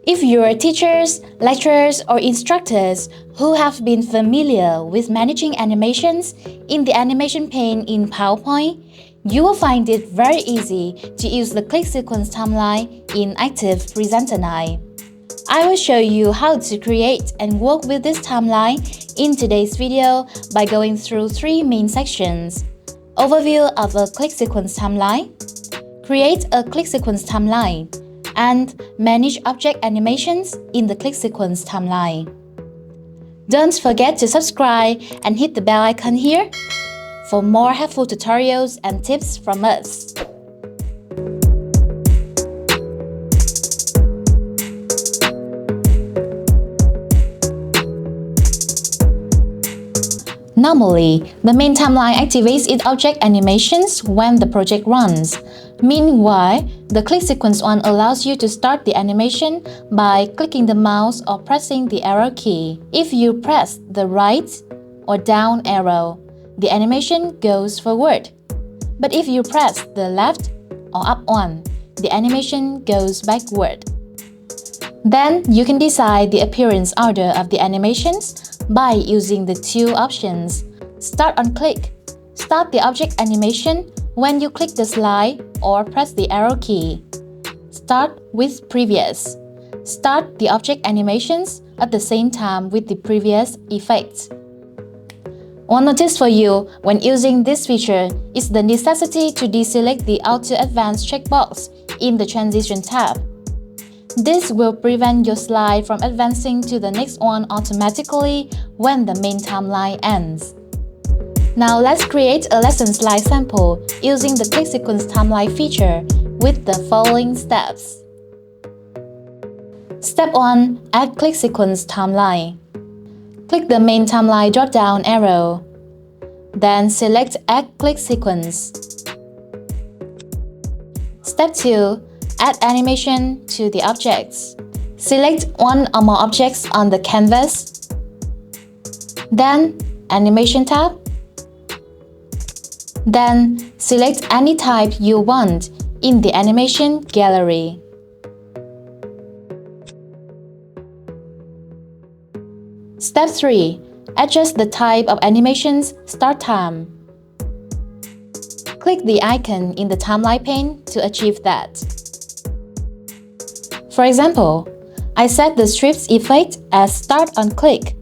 If you are teachers, lecturers, or instructors who have been familiar with managing animations in the animation pane in PowerPoint, you will find it very easy to use the click sequence timeline in Active Presenter 9. I will show you how to create and work with this timeline in today's video by going through three main sections: Overview of a click sequence timeline, Create a click sequence timeline, and Manage object animations in the click sequence timeline. Don't forget to subscribe and hit the bell icon here for more helpful tutorials and tips from us. Normally, the main timeline activates its object animations when the project runs. Meanwhile, the click sequence one allows you to start the animation by clicking the mouse or pressing the arrow key. If you press the right or down arrow, the animation goes forward. But if you press the left or up one, the animation goes backward. Then you can decide the appearance order of the animations by using the two options. Start on click. Start the object animation when you click the slide or press the arrow key. Start with previous. Start the object animations at the same time with the previous effect. One notice for you when using this feature is the necessity to deselect the Auto Advance checkbox in the Transition tab. This will prevent your slide from advancing to the next one automatically when the main timeline ends. Now let's create a lesson slide sample using the click sequence timeline feature with the following steps. Step 1. Add click sequence timeline. Click the main timeline drop-down arrow. Then select Add click sequence. Step 2. Add animation to the objects. Select one or more objects on the canvas. Then Animation tab. Then select any type you want in the animation gallery. Step 3. Adjust the type of animation's start time. Click the icon in the timeline pane to achieve that. For example, I set the strips effect as start on click,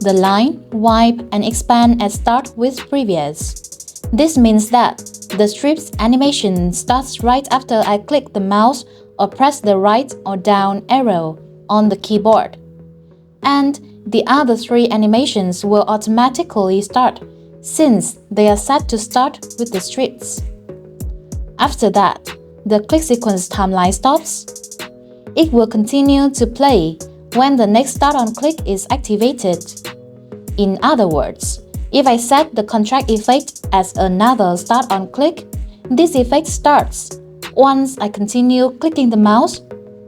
the line, wipe, and expand as start with previous. This means that the strips animation starts right after I click the mouse or press the right or down arrow on the keyboard. And the other three animations will automatically start since they are set to start with the strips. After that, the click sequence timeline stops. It will continue to play when the next start on click is activated. In other words, if I set the contract effect as another start on click, this effect starts once I continue clicking the mouse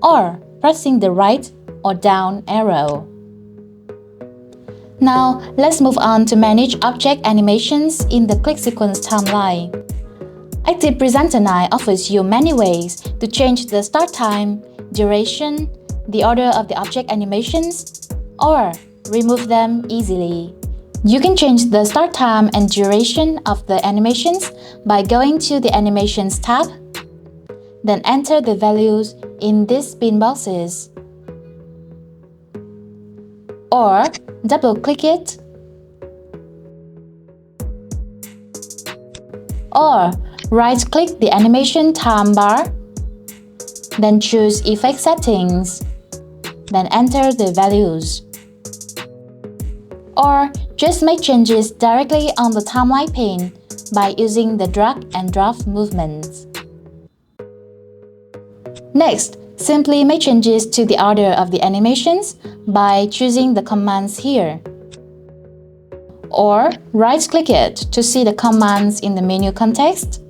or pressing the right or down arrow. Now, let's move on to manage object animations in the click sequence timeline. Active Presenter 9 offers you many ways to change the start time, duration, the order of the object animations, or remove them easily. You can change the start time and duration of the animations by going to the Animations tab, then enter the values in these pin boxes, or double-click it, or right-click the animation time bar, then choose Effect Settings, then enter the values. Or just make changes directly on the timeline pane by using the drag and drop movements. Next, simply make changes to the order of the animations by choosing the commands here. Or right-click it to see the commands in the menu context.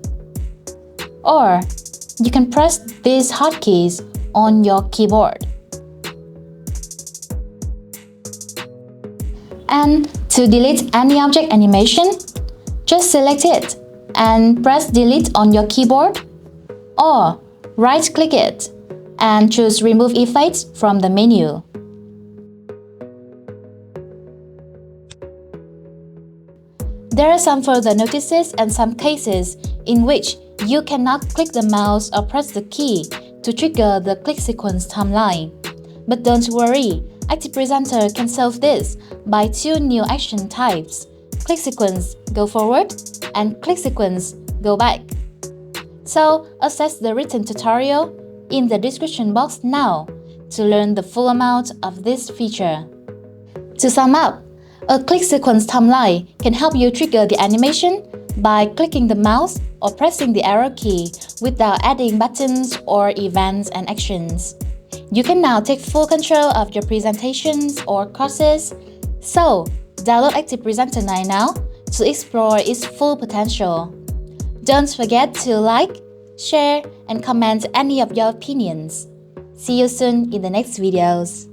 Or you can press these hotkeys on your keyboard. And to delete any object animation, just select it and press delete on your keyboard, or right-click it and choose Remove Effects from the menu. There are some further notices and some cases in which you cannot click the mouse or press the key to trigger the click sequence timeline. But don't worry, Active Presenter can solve this by two new action types: click sequence go forward and click sequence go back. So access the written tutorial in the description box now to learn the full amount of this feature. To sum up, a click sequence timeline can help you trigger the animation by clicking the mouse or pressing the arrow key without adding buttons or events and actions. You can now take full control of your presentations or courses. So, download Active Presenter 9 now to explore its full potential. Don't forget to like, share, and comment any of your opinions. See you soon in the next videos.